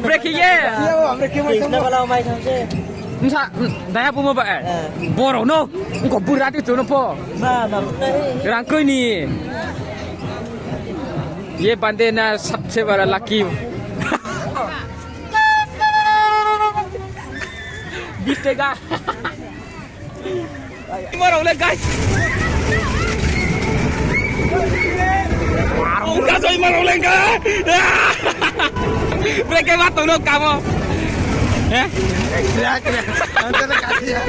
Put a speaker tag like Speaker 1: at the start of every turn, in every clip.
Speaker 1: break ye
Speaker 2: Kita kalau main saja.
Speaker 1: nsa daya pu mo ba boro no ko burati tu no po rang koi ni ये बंदे ना सबसे बड़ा lucky जीतेगा मरो ले गाइस उनका सोई मरो लेगा ब्रेक मत तो लोग काम हैं क्या अंदर काटी है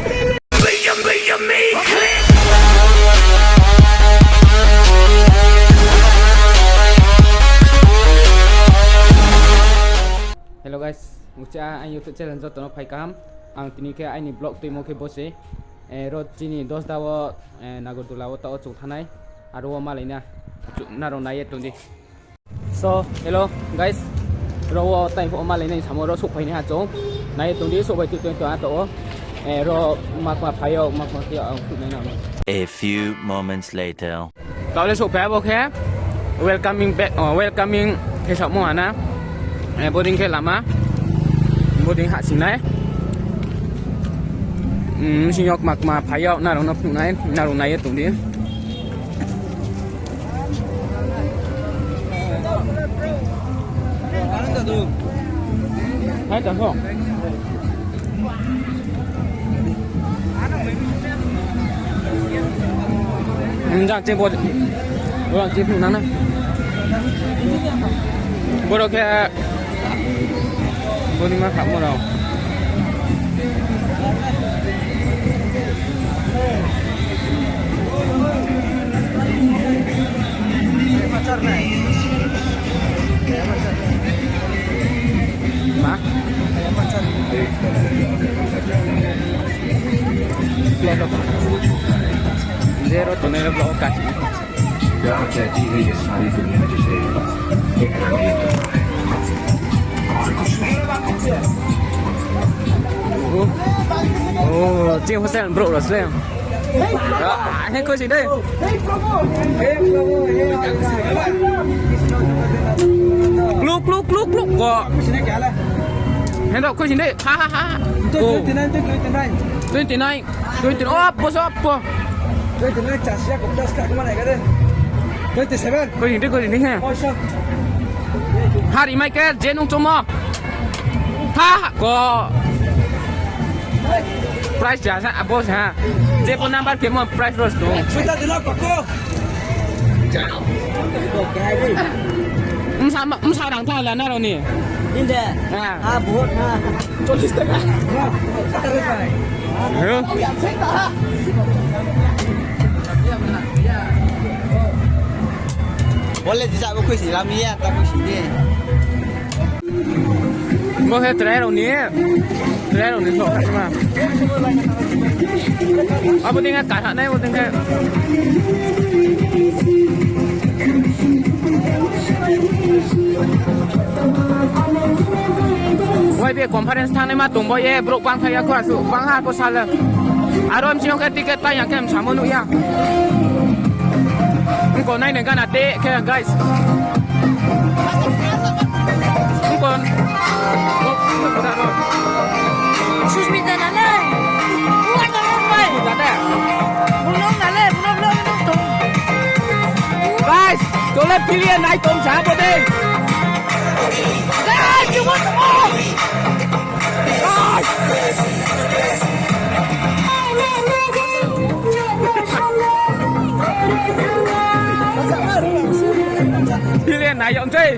Speaker 1: Hello guys, uca anh YouTube channel cho tụi nó phải cam, anh tin cái anh blog tụi mo cái boss ấy, rồi chini dos dawo nago tu lawo tao chụp thằng này, aro mà lấy nha, na rồi này tụi đi. So hello guys, rồi tay phụ mà lấy này, xong rồi chụp phải này hạt giống, này tụi đi chụp phải tụi tụi tụi, rồi mà phải ao mà cái ao tụi này nào.
Speaker 3: A few moments later.
Speaker 1: Tao lên chụp phải ok, welcoming back, welcoming cái sao mua na. Boarding ke lama boarding hak sinai sinyok mak ma phayau na rong na rong nai tung dia hai tang không jangan cebol orang cebol nana bodoh ke boarding mah kamu đâu Mak? Zero tuh nih lo kasih.
Speaker 4: Jangan jadi ini sekali dunia jadi
Speaker 1: Oh, chiếc hotel bro rồi xem. Hết coi gì đây? Lúc có. Hết đâu coi gì đây? Ha ha ha. Tôi tin này. Oppo.
Speaker 2: Tôi tin này chả xe cũng đã cả cái này cái đây. Tôi tin seven.
Speaker 1: Coi gì đây ha. Hari Michael, Jenung Tomo. Ha, có. Price giá sa bos ha. Je pun number ke mo price terus dong.
Speaker 2: Kita dulu pako.
Speaker 1: Sao đẳng thay là nào nè.
Speaker 2: Ini buat tulis tengah. Boleh tidak aku sih lamia tak aku sini.
Speaker 1: Mau ke tray rồi nè sổ hạt mà. Apa tinggal cắt hạt này, apa tinggal. Quay về conference thang này mà tung bao ye, bro bang thay aku asu, bang ha aku salah. Arom sih cái tiket tanya kem sama nu ya. Engkau naik dengan ade, kayak guys. Engkau.
Speaker 5: Susmita nale, buat orang baik. Belum nale, belum tung.
Speaker 1: Guys, tolong pilih naik tom siapa deh?
Speaker 5: Guys, cuma semua.
Speaker 1: Guys. Pilih naik yang sih.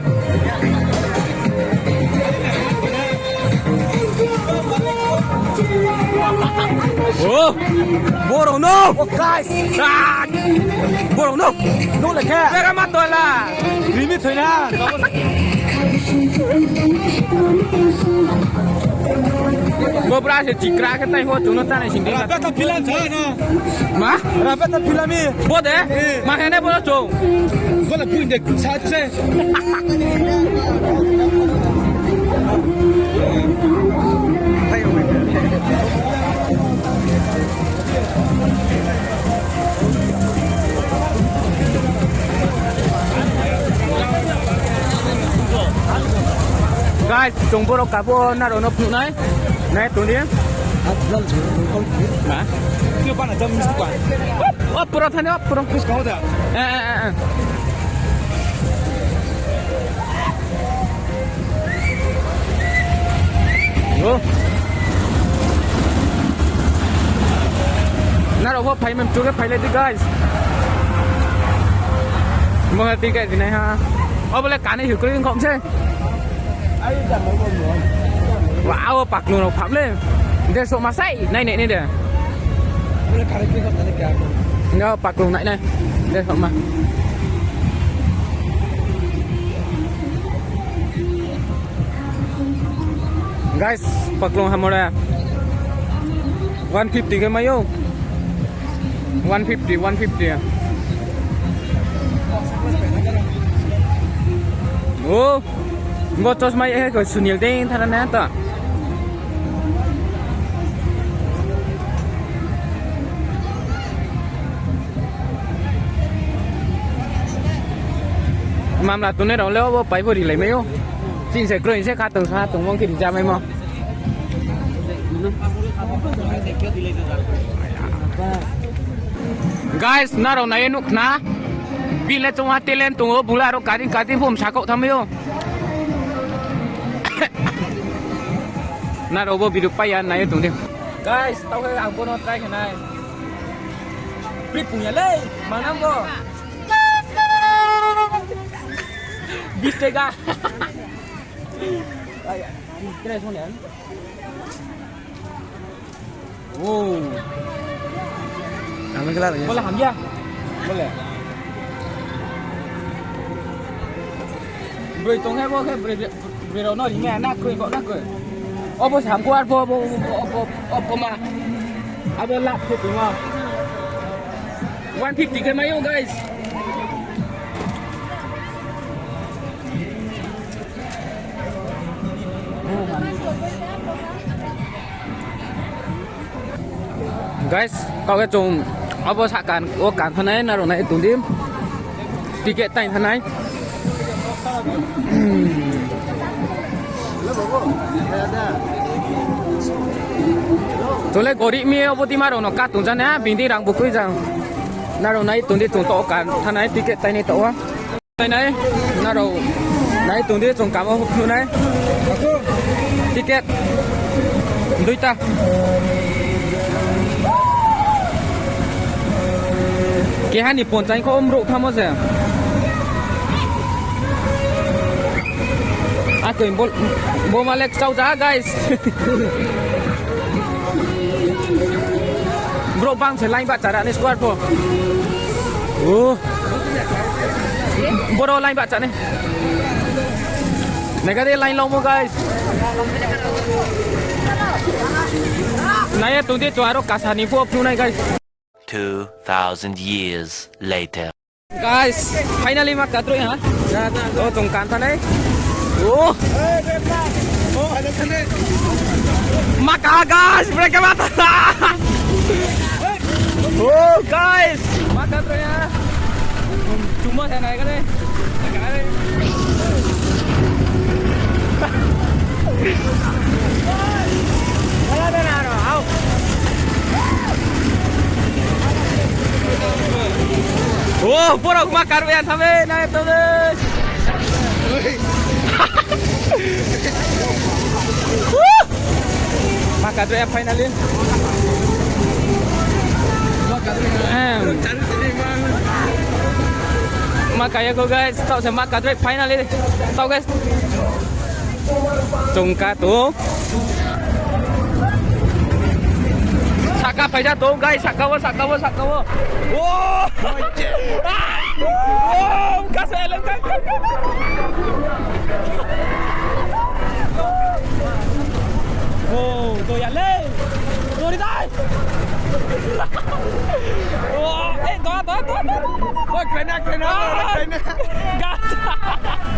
Speaker 1: Oh, borong no, guys. Borong no, no là khe. Cái mắt tôi là limit thôi na. Beberapa sih cikra kita itu cuma tanah sini.
Speaker 2: Rapat tak pilan sana.
Speaker 1: Mah?
Speaker 2: Rapat tak pilan ni.
Speaker 1: Boleh? Makanya boleh cong.
Speaker 2: Boleh pun dek saja.
Speaker 1: guys chúng bố cả bố nào nó phụ này này tụi đi
Speaker 2: À, lần trước con
Speaker 1: hả
Speaker 2: chưa ban ở trong mỹ quản.
Speaker 1: bố thân đó bố
Speaker 2: Cứ có thôi à?
Speaker 1: nào đâu phải mình chưa cái phải lên đi guys mà tiket gì này ha boleh cả này hiểu cái không chứ
Speaker 2: Ai chẳng mấy con nữa.
Speaker 1: wow bạc luôn phạm lên để số mà say này này này để
Speaker 2: Boleh kali kita tak ada kaya.
Speaker 1: nó bạc luôn này này để số mà guys bạc luôn ham rồi 150 cái mấy không 150 à ô ngô tos mấy cái sunil đen thằng này ta mà là tụi nó đâu léo bảy vừa đi lấy mấy không xin sẽ cười sẽ khá từng mong khi đi ra mấy mong guys na đâu này nút na vì lẽ trong hạt lên tụi nó bù la đâu cá tin phum sao cậu tham yêu na đâu bị được bay này tụi đi guys tao hay làm con nó trai cái này biết punya leh mana kau bis tega kira semua ni oh
Speaker 2: Kami kelar ya.
Speaker 1: boleh Hamzah boleh beri tong hai bo beri đâu nó đi nghe nát cười ô bố sắm qua bố mà ada lap tu mà 150 cái mấy không guys guys có cái chung ở bộ xã cản ô cản thân này là rồi này tụi đêm ticket tay thân này tụi lấy gori mi ô ti mà rồi nó cắt tụi ra nè bình đi rằng buộc cái rằng là rồi này tụi đi chúng tổ cản thân này ticket tay này tổ á tay này là rồi này tụi đi chúng cảm ơn hộp này ticket đôi ta cái hai Nippon tranh có ôm rượu tham bao giờ à cười bố mà lại sau giá guys bro bang sẽ lanh bạn trả đạn này squad bro bro đâu lanh bạn trả này này cái đây lanh lâu không guys này tôi đi cho nó cả sản phẩm phù này guys
Speaker 3: 2,000 years later.
Speaker 1: Guys, finally makat rồi hả? Oh, trong can thân đấy. Oh,
Speaker 2: ada kene.
Speaker 1: makat guys, mereka mata. Oh, guys, makat rồi hả? Cuma thế này cái đây. Cái đây. Ada nào rồi, ao. Oh, pura makan yang sampai naik tu deh. Makan tu yang finally. Makan ya go guys, tahu saya makan tu finally. Tahu guys. Cungka tu. Saka phải ra tố guys, saka vô. Wow. Cá xe lên cái. Oh, tôi ăn lên. Tôi đi đây. Ê, to.
Speaker 2: Oi, kena.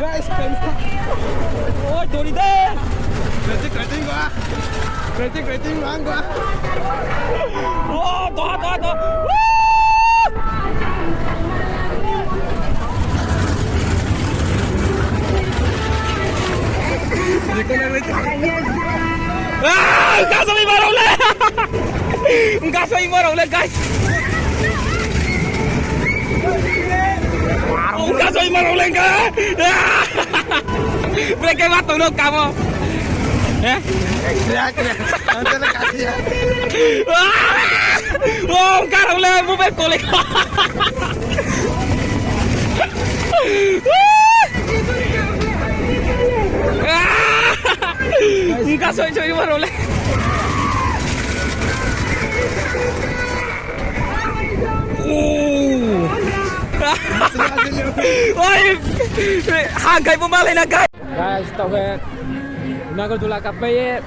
Speaker 2: Guys, kena.
Speaker 1: Ôi, tôi đi đây.
Speaker 2: Keriting gua. Keriting bang gua.
Speaker 1: Oh, to. Enggak sampai marah oleh. Enggak sampai marah oleh guys. Enggak sampai marah oleh enggak. Mereka matang dong kamu. Ya?
Speaker 2: Nanti nak kasih ya.
Speaker 1: Oh, enggak oleh mobil kolek. Enggak sampai marah oleh. Ôi, hàng cây bom lên là cây. Guys, tao cái nagar dula cà phê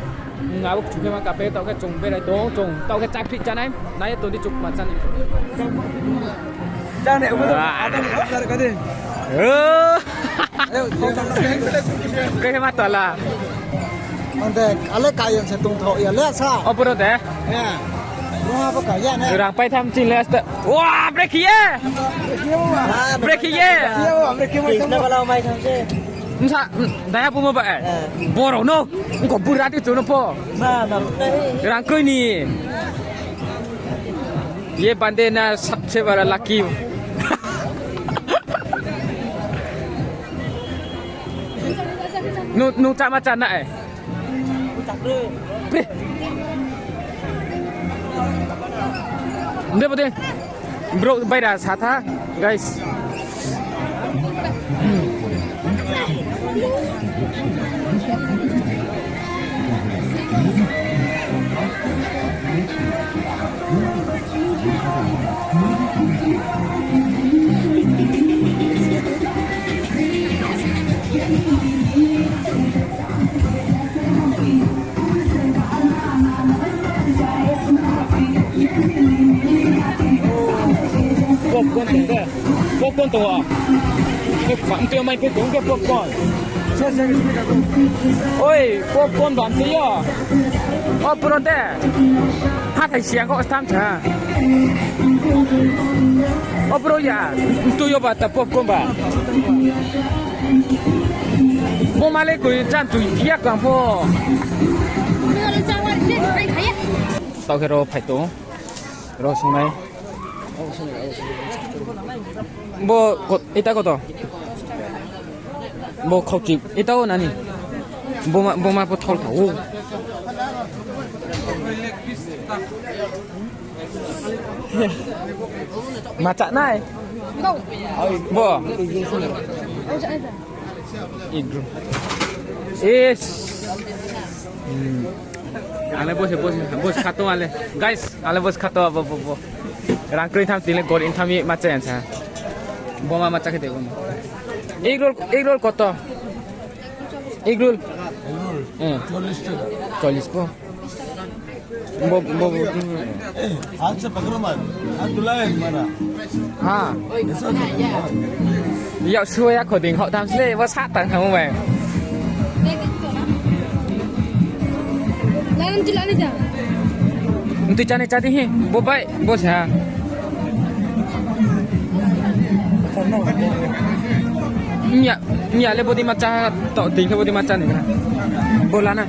Speaker 1: ngã bốc chụp cái cà phê tao cái trồng bên này trồng tao cái trái phi cha này nãy tôi đi chụp mà chân.
Speaker 2: Jangan ya, betul. Ada nih, ada kade. Ayo, kau
Speaker 1: Cái mặt toàn là.
Speaker 2: Ante, ale kayan sa tungtho ya le sa.
Speaker 1: Ở bờ đấy.
Speaker 2: Ya. Rumah apa kaya ne?
Speaker 1: Orang pai tham chin le. Wow, break here. Break here.
Speaker 2: Iya, mereka macam
Speaker 5: kalau mai tham se
Speaker 1: Nsa, daya pun mau bae. Boro no, kau burat itu no po.
Speaker 5: ma
Speaker 1: Orang kau ni. Ye bande na सबसे बड़ा lucky. Nu tak macam nak
Speaker 5: tak le
Speaker 1: Pre. Dia betul. Bro, bay dah satha, guys. Popcorn tu ah. Cái khoản tiêu mày cái cũng cái popcorn. Ôi, popcorn bản tí à. Ô, bro thế. Hát thấy xiang có tham chả. Ô, bro ya. Tu yo bata popcorn ba. Bố mà lấy cái chân chui kia càng phô. Tao cái rồi phải tố. Rồi xuống này. 뭐 이따거든. 뭐 컵집 이따고 나니. 뭐만 뭐 털 타고. 맞잖아. 뭐? 이거. 예스. Ale bos khato ale. Guys, ale bos khato bo. Rang kri tham tile gol in thami macha sa. Boma macha ke dego. Egg roll koto. Egg roll. 40 ko. Bo.
Speaker 2: Hansa pakraman. Andulayan mana?
Speaker 1: Ha. Dạo xưa ya khổ tình họ tham lê was sát tặng không về.
Speaker 5: lain jalan aja
Speaker 1: Untuk cari cari hi, bo baik, bos ha. Nya le bodi maca tok ting bodi maca ni. Bola na.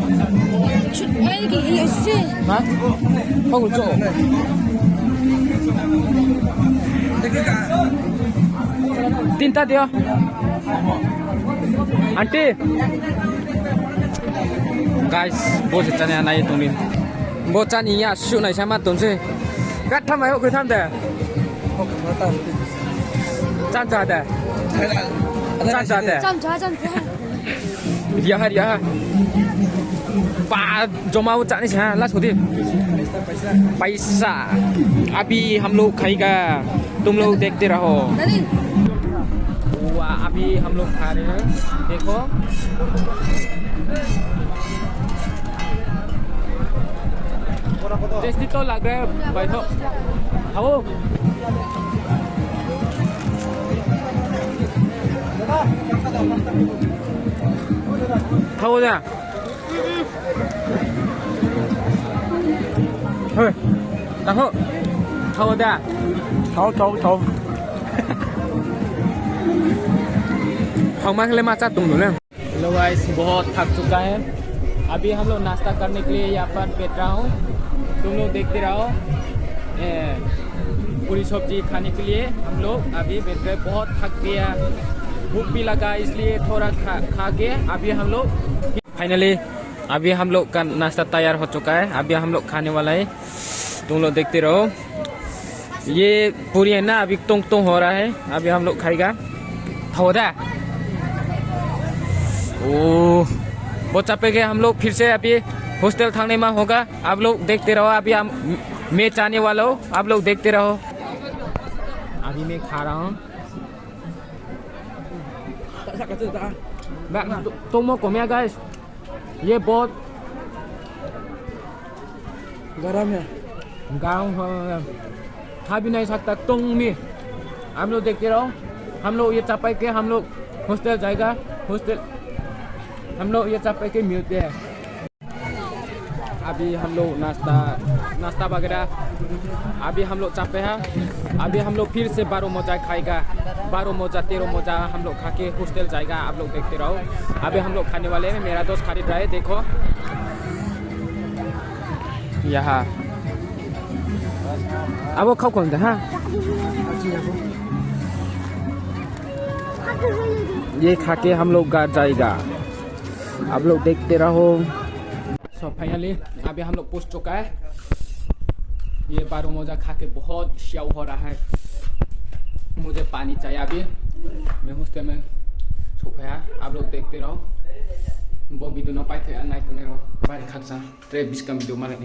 Speaker 5: ai ki iya sih
Speaker 1: Ha? Không có chỗ. Tinta dia. Auntie. Guys, bố sẽ chăn này tụi mình. Bố chăn ý à, shoot này xem mắt tụi mình. Gắt thăm ai hộ cứ thăm để. Chăn chả để. Chăn chả để.
Speaker 5: jam jajan
Speaker 1: Dia ha. Ba जो Maui chăn đi xem, lát đi. पैसा. अभी हम लोग खाएगा, तुम लोग देखते रहो.
Speaker 5: tadi
Speaker 1: वाह, अभी हम लोग खा रहे हैं. देखो. टेस्टी तो लग रहा है भाई तो खाओ खाओ जा ơi tao खाओ जा खाओ không mang lên mà cha tùng nữa hello guys, बहुत थक चुका है। अभी हम लोग नाश्ता करने के लिए यहाँ पर बैठ रहा हूँ। तुम लोग देखते रहो। पूरी सब्जी खाने के लिए हम लोग अभी बैठ रहे। बहुत थक गया, भूख भी लगा, इसलिए थोड़ा खा के अभी हम लोग फाइनली अभी हम लोग का नाश्ता तैयार हो चुका है। अभी हम लोग खाने वाला है, तुम लोग देखते रहो। ये पूरी है ना, अभी तुंग तुंग हो रहा है। अभी हम लोग खाएगा। हो रहा ओ बहुत चापे गए हम लोग। फिर से अभी हॉस्टल थाने में होगा। आप लोग देखते रहो। अभी हम मैच आने वाला हो, आप लोग देखते रहो। अभी मैं खा रहा हूँ। तुम को मैं गाइस, ये बहुत
Speaker 2: गरम है।
Speaker 1: गाँव खा भी नहीं सकता तुम भी। हम लोग देखते रहो। हम लोग ये चापा के हम लोग हॉस्टल जाएगा। हॉस्टल हम लोग ये चापा के मिलते हैं। अभी हम लोग नाश्ता वगैरह अभी हम लोग चापे हैं। अभी हम लोग फिर से 12 मोजा खाएगा। 12 मोजा 13 मोजा हम लोग खा के हॉस्टल जाएगा। आप लोग देखते रहो। अभी हम लोग खाने वाले हैं। मेरा दोस्त खरीद रहा है, देखो यहाँ। अब वो खाओ कौन था? हाँ, ये खा के हम लोग घर जाएगा। आप लोग देखते रहो। सो फाइनली अभी हम लोग पहुंच चुका है। ये 12 मोजा खा के बहुत श्याव हो रहा है। मुझे पानी चाहिए। अभी मैं हॉस्टल में छुपा। आप लोग देखते रहो। वो वीडियो ना पाए थे नाइट को नहीं बाहर खासा 20 का वीडियो मारे